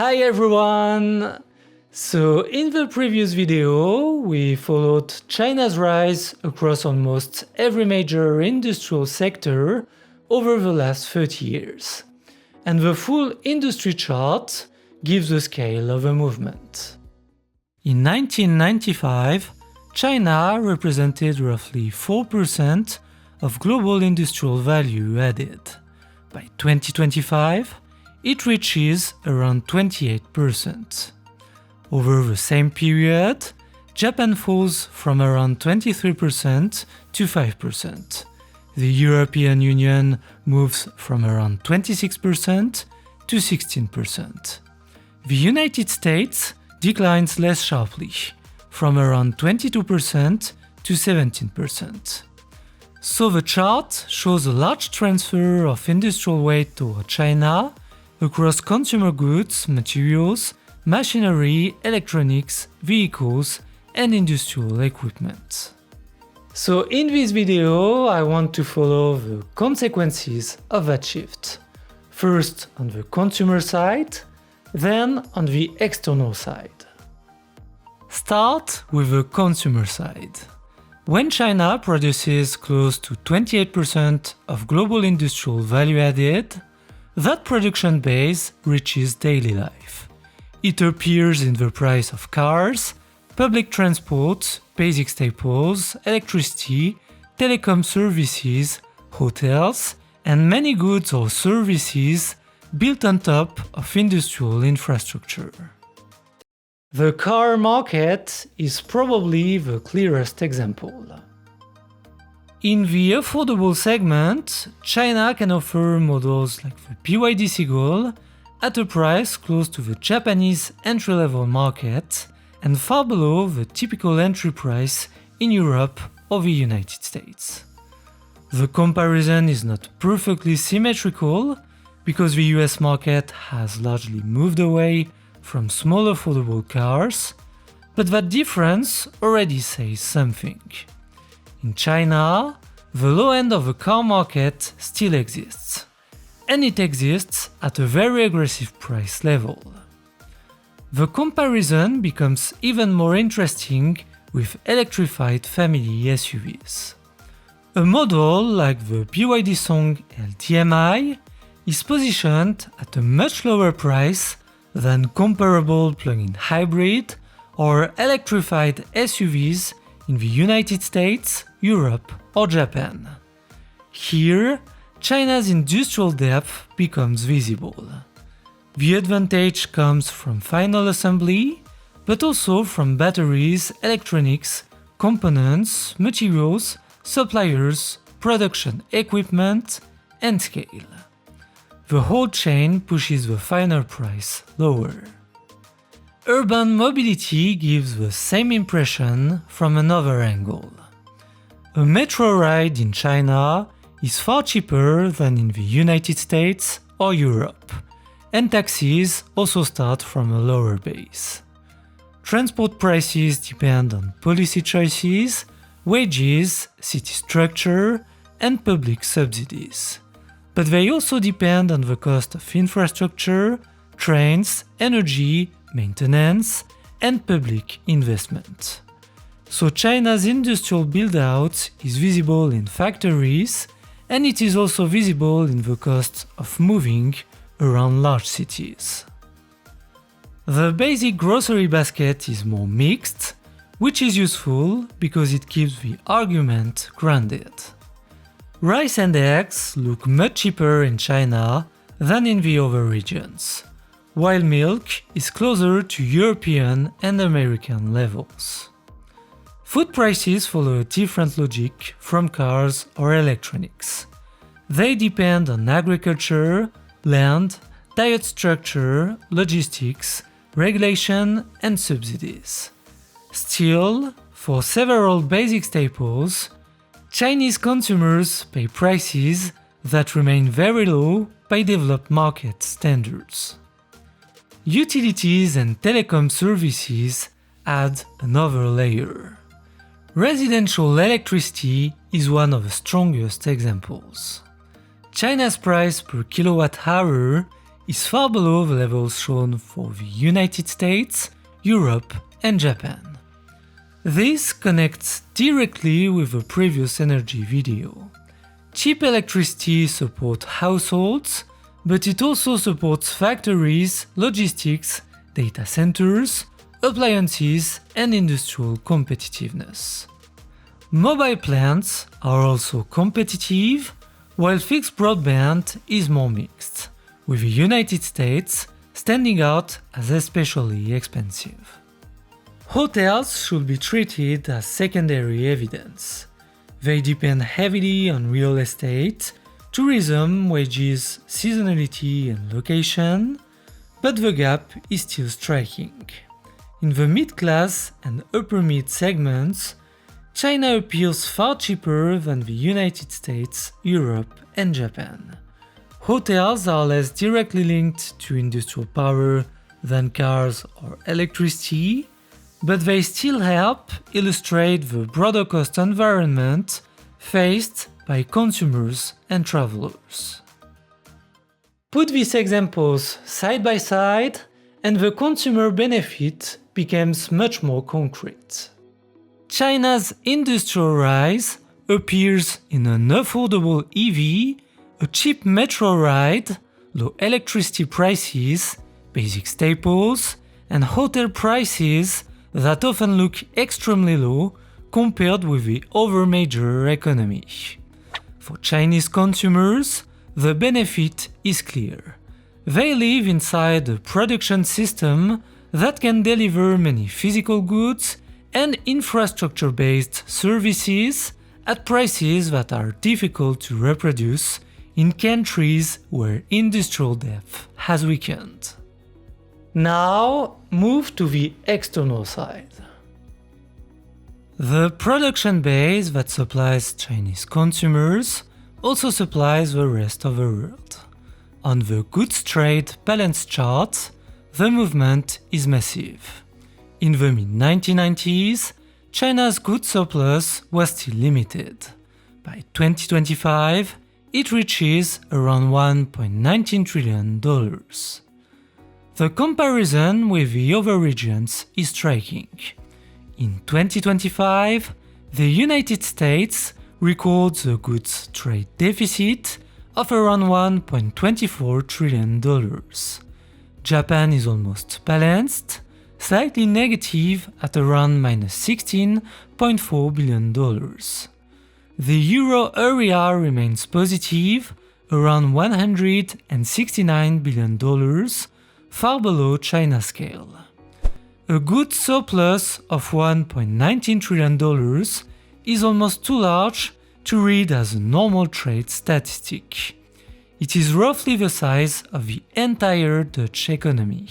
Hi everyone! So in the previous video, we followed China's rise across almost every major industrial sector over the last 30 years. And the full industry chart gives the scale of the movement. In 1995, China represented roughly 4% of global industrial value added. By 2025, it reaches around 28%. Over the same period, Japan falls from around 23% to 5%. The European Union moves from around 26% to 16%. The United States declines less sharply, from around 22% to 17%. So the chart shows a large transfer of industrial weight toward China across consumer goods, materials, machinery, electronics, vehicles, and industrial equipment. So in this video, I want to follow the consequences of that shift. First on the consumer side, then on the external side. Start with the consumer side. When China produces close to 28% of global industrial value added, that production base reaches daily life. It appears in the price of cars, public transport, basic staples, electricity, telecom services, hotels, and many goods or services built on top of industrial infrastructure. The car market is probably the clearest example. In the affordable segment, China can offer models like the BYD Seagull at a price close to the Japanese entry-level market and far below the typical entry price in Europe or the United States. The comparison is not perfectly symmetrical because the US market has largely moved away from small affordable cars, but that difference already says something. In China, the low end of the car market still exists, and it exists at a very aggressive price level. The comparison becomes even more interesting with electrified family SUVs. A model like the BYD Song LTMI is positioned at a much lower price than comparable plug-in hybrid or electrified SUVs in the United States, Europe, or Japan. Here, China's industrial depth becomes visible. The advantage comes from final assembly, but also from batteries, electronics, components, materials, suppliers, production equipment, and scale. The whole chain pushes the final price lower. Urban mobility gives the same impression from another angle. A metro ride in China is far cheaper than in the United States or Europe, and taxis also start from a lower base. Transport prices depend on policy choices, wages, city structure, and public subsidies. But they also depend on the cost of infrastructure, trains, energy, maintenance, and public investment. So China's industrial build-out is visible in factories, and it is also visible in the cost of moving around large cities. The basic grocery basket is more mixed, which is useful because it keeps the argument grounded. Rice and eggs look much cheaper in China than in the other regions, while milk is closer to European and American levels. Food prices follow a different logic from cars or electronics. They depend on agriculture, land, diet structure, logistics, regulation, and subsidies. Still, for several basic staples, Chinese consumers pay prices that remain very low by developed market standards. Utilities and telecom services add another layer. Residential electricity is one of the strongest examples. China's price per kilowatt hour is far below the levels shown for the United States, Europe, and Japan. This connects directly with the previous energy video. Cheap electricity supports households, but it also supports factories, logistics, data centers, appliances, and industrial competitiveness. Mobile plans are also competitive, while fixed broadband is more mixed, with the United States standing out as especially expensive. Hotels should be treated as secondary evidence. They depend heavily on real estate, tourism, wages, seasonality, and location, but the gap is still striking. In the mid-class and upper-mid segments, China appears far cheaper than the United States, Europe, and Japan. Hotels are less directly linked to industrial power than cars or electricity, but they still help illustrate the broader cost environment faced by consumers and travelers. Put these examples side by side, and the consumer benefit becomes much more concrete. China's industrial rise appears in an affordable EV, a cheap metro ride, low electricity prices, basic staples, and hotel prices that often look extremely low compared with the other major economy. For Chinese consumers, the benefit is clear. They live inside a production system that can deliver many physical goods and infrastructure-based services at prices that are difficult to reproduce in countries where industrial depth has weakened. Now, move to the external side. The production base that supplies Chinese consumers also supplies the rest of the world. On the goods trade balance chart, the movement is massive. In the mid-1990s, China's goods surplus was still limited. By 2025, it reaches around $1.19 trillion. The comparison with the other regions is striking. In 2025, the United States records a goods trade deficit of around $1.24 trillion. Japan is almost balanced, slightly negative at around $-16.4 billion. The euro area remains positive, around $169 billion, far below China's scale. A goods surplus of $1.19 trillion is almost too large to read as a normal trade statistic. It is roughly the size of the entire Dutch economy.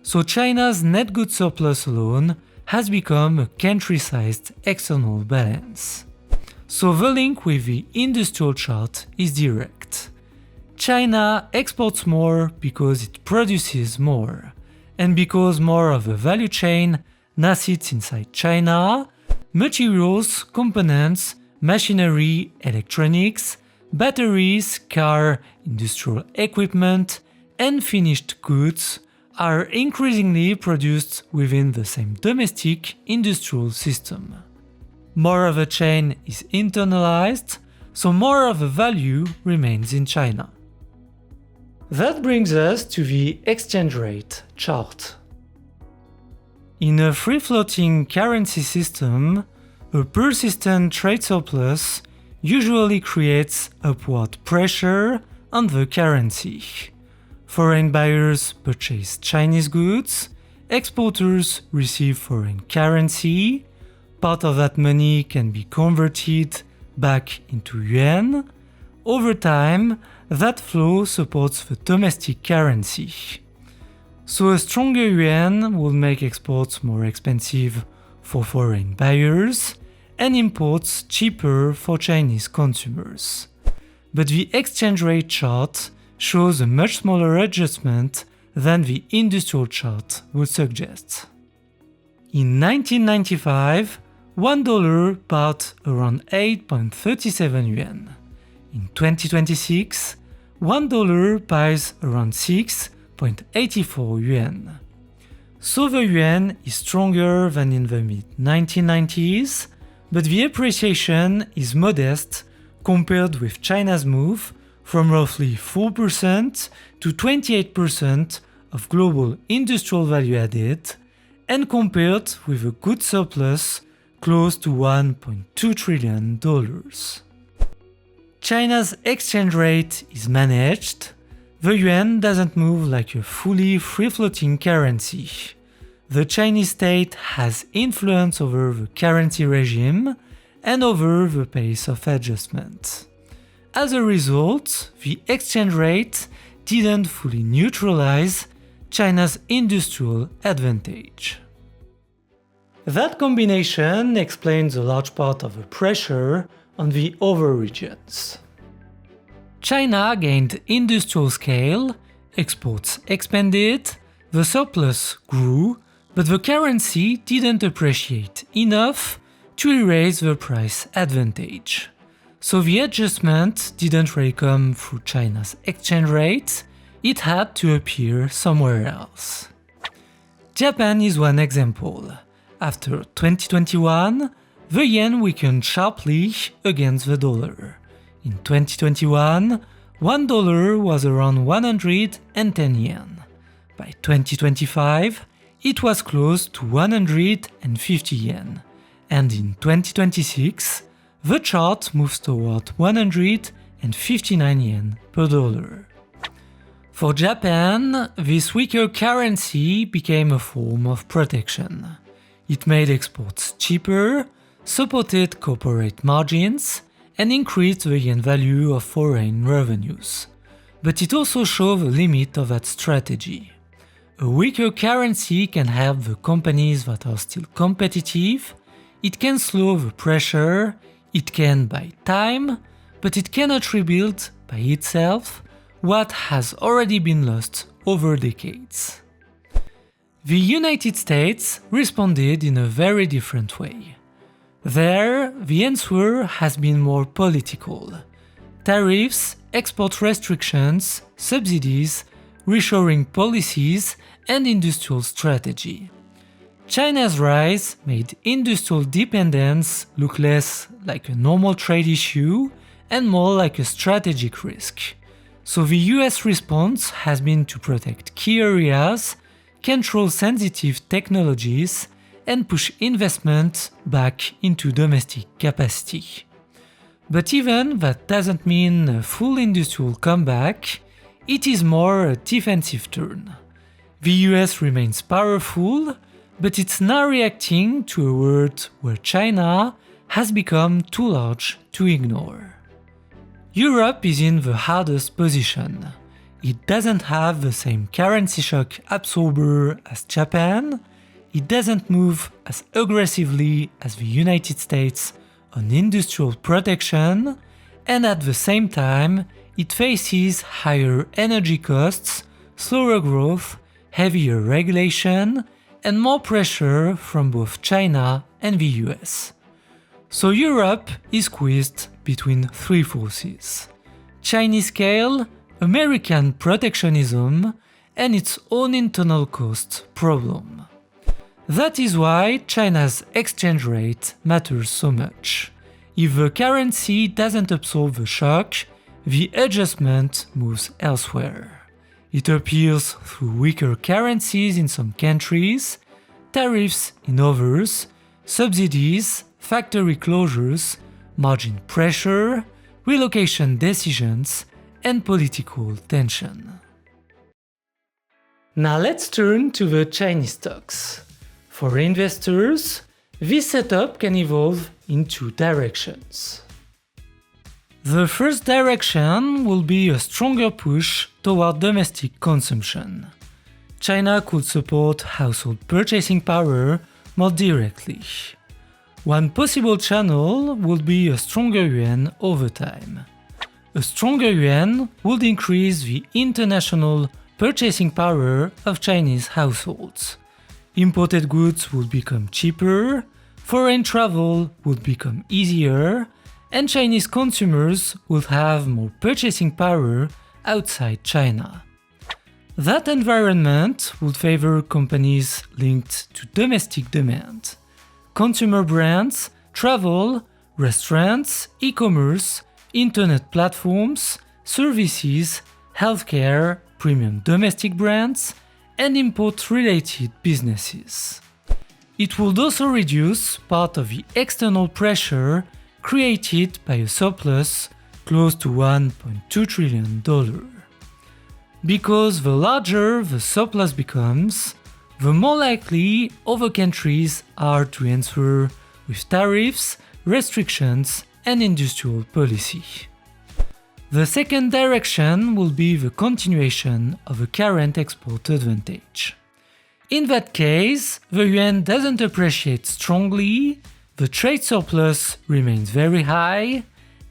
So China's net goods surplus alone has become a country-sized external balance. So the link with the industrial chart is direct. China exports more because it produces more, and because more of the value chain now sits inside China, materials, components, machinery, electronics, batteries, car, industrial equipment, and finished goods are increasingly produced within the same domestic industrial system. More of the chain is internalized, so more of the value remains in China. That brings us to the exchange rate chart. In a free-floating currency system, a persistent trade surplus usually creates upward pressure on the currency. Foreign buyers purchase Chinese goods, exporters receive foreign currency, part of that money can be converted back into yuan. Over time, that flow supports the domestic currency. So a stronger yuan will make exports more expensive for foreign buyers and imports cheaper for Chinese consumers. But the exchange rate chart shows a much smaller adjustment than the industrial chart would suggest. In 1995, $1 bought around 8.37 yuan. In 2026, $1 buys around 6.84 yuan. So the yuan is stronger than in the mid-1990s, but the appreciation is modest compared with China's move from roughly 4% to 28% of global industrial value added, and compared with a good surplus close to $1.2 trillion. China's exchange rate is managed. The yuan doesn't move like a fully free-floating currency. The Chinese state has influence over the currency regime and over the pace of adjustment. As a result, the exchange rate didn't fully neutralize China's industrial advantage. That combination explains a large part of the pressure on the other regions. China gained industrial scale, exports expanded, the surplus grew, but the currency didn't appreciate enough to erase the price advantage. So the adjustment didn't really come through China's exchange rate, it had to appear somewhere else. Japan is one example. After 2021, the yen weakened sharply against the dollar. In 2021, $1 was around 110 yen. By 2025, it was close to 150 yen. And in 2026, the chart moves toward 159 yen per dollar. For Japan, this weaker currency became a form of protection. It made exports cheaper, supported corporate margins, and increased the yen value of foreign revenues. But it also showed the limit of that strategy. A weaker currency can help the companies that are still competitive, it can slow the pressure, it can buy time, but it cannot rebuild by itself what has already been lost over decades. The United States responded in a very different way. There, the answer has been more political. Tariffs, export restrictions, subsidies, reshoring policies, and industrial strategy. China's rise made industrial dependence look less like a normal trade issue and more like a strategic risk. So the US response has been to protect key areas, control sensitive technologies, and push investment back into domestic capacity. But even that doesn't mean a full industrial comeback, it is more a defensive turn. The US remains powerful, but it's now reacting to a world where China has become too large to ignore. Europe is in the hardest position. It doesn't have the same currency shock absorber as Japan, it doesn't move as aggressively as the United States on industrial protection, and at the same time, it faces higher energy costs, slower growth, heavier regulation, and more pressure from both China and the US. So Europe is squeezed between three forces: Chinese scale, American protectionism, and its own internal cost problem. That is why China's exchange rate matters so much. If the currency doesn't absorb the shock, the adjustment moves elsewhere. It appears through weaker currencies in some countries, tariffs in others, subsidies, factory closures, margin pressure, relocation decisions, and political tension. Now let's turn to the Chinese stocks. For investors, this setup can evolve in two directions. The first direction will be a stronger push toward domestic consumption. China could support household purchasing power more directly. One possible channel would be a stronger yuan over time. A stronger yuan would increase the international purchasing power of Chinese households. Imported goods would become cheaper, foreign travel would become easier, and Chinese consumers would have more purchasing power outside China. That environment would favor companies linked to domestic demand. Consumer brands, travel, restaurants, e-commerce, internet platforms, services, healthcare, premium domestic brands, and import-related businesses. It would also reduce part of the external pressure created by a surplus close to $1.2 trillion. Because the larger the surplus becomes, the more likely other countries are to answer with tariffs, restrictions, and industrial policy. The second direction will be the continuation of the current export advantage. In that case, the yuan doesn't appreciate strongly, the trade surplus remains very high,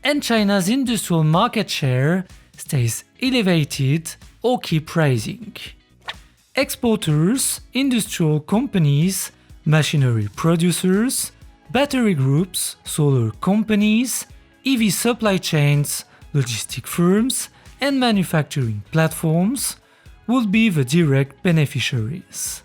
and China's industrial market share stays elevated or keep rising. Exporters, industrial companies, machinery producers, battery groups, solar companies, EV supply chains, logistic firms, and manufacturing platforms would be the direct beneficiaries.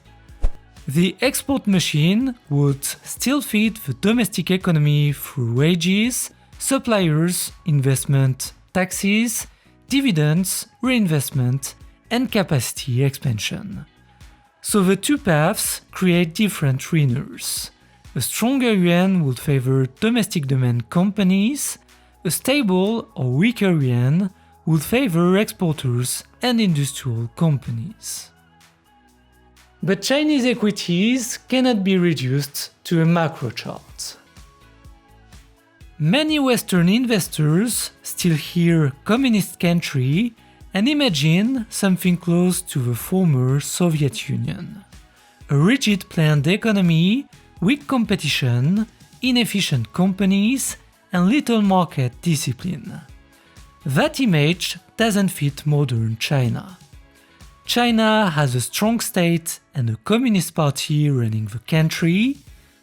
The export machine would still feed the domestic economy through wages, suppliers, investment, taxes, dividends, reinvestment, and capacity expansion. So the two paths create different winners. A stronger yuan would favor domestic demand companies, a stable or weaker yuan would favor exporters and industrial companies. But Chinese equities cannot be reduced to a macro chart. Many Western investors still hear communist country and imagine something close to the former Soviet Union. A rigid planned economy, weak competition, inefficient companies, and little market discipline. That image doesn't fit modern China. China has a strong state and a communist party running the country,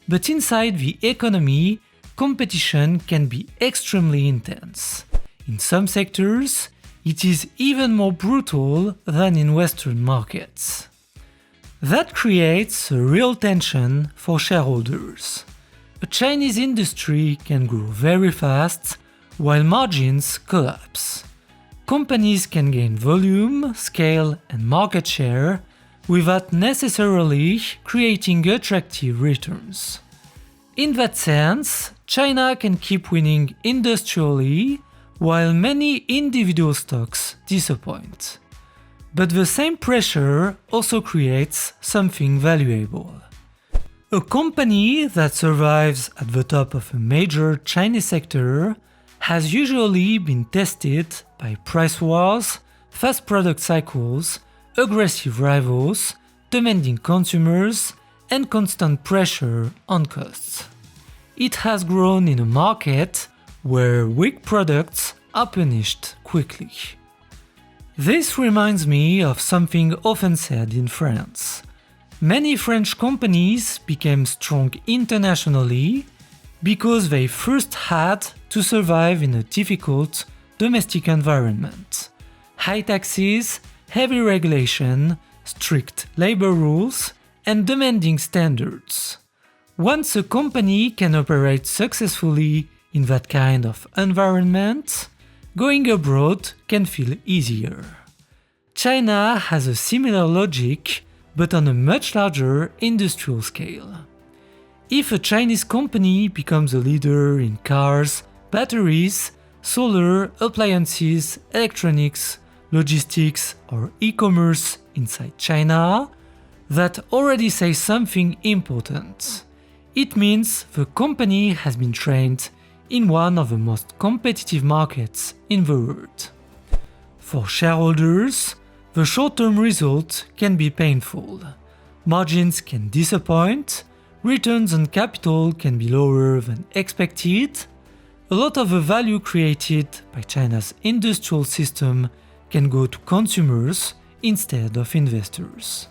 but inside the economy, competition can be extremely intense. In some sectors, it is even more brutal than in Western markets. That creates a real tension for shareholders. A Chinese industry can grow very fast, while margins collapse. Companies can gain volume, scale, and market share without necessarily creating attractive returns. In that sense, China can keep winning industrially, while many individual stocks disappoint. But the same pressure also creates something valuable. A company that survives at the top of a major Chinese sector has usually been tested by price wars, fast product cycles, aggressive rivals, demanding consumers, and constant pressure on costs. It has grown in a market where weak products are punished quickly. This reminds me of something often said in France. Many French companies became strong internationally because they first had to survive in a difficult domestic environment. High taxes, heavy regulation, strict labor rules, and demanding standards. Once a company can operate successfully in that kind of environment, going abroad can feel easier. China has a similar logic, but on a much larger industrial scale. If a Chinese company becomes a leader in cars, batteries, solar, appliances, electronics, logistics, or e-commerce inside China, that already says something important. It means the company has been trained in one of the most competitive markets in the world. For shareholders, the short-term result can be painful. Margins can disappoint, returns on capital can be lower than expected, a lot of the value created by China's industrial system can go to consumers instead of investors.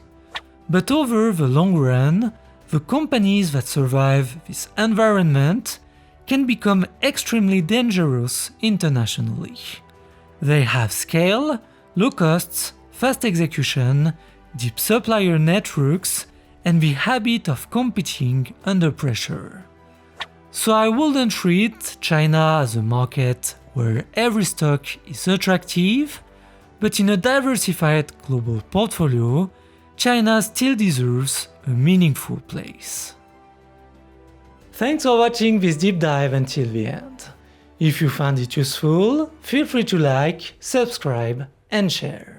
But over the long run, the companies that survive this environment can become extremely dangerous internationally. They have scale, low costs, fast execution, deep supplier networks, and the habit of competing under pressure. So I wouldn't treat China as a market where every stock is attractive, but in a diversified global portfolio, China still deserves a meaningful place. Thanks for watching this deep dive until the end. If you found it useful, feel free to like, subscribe, and share.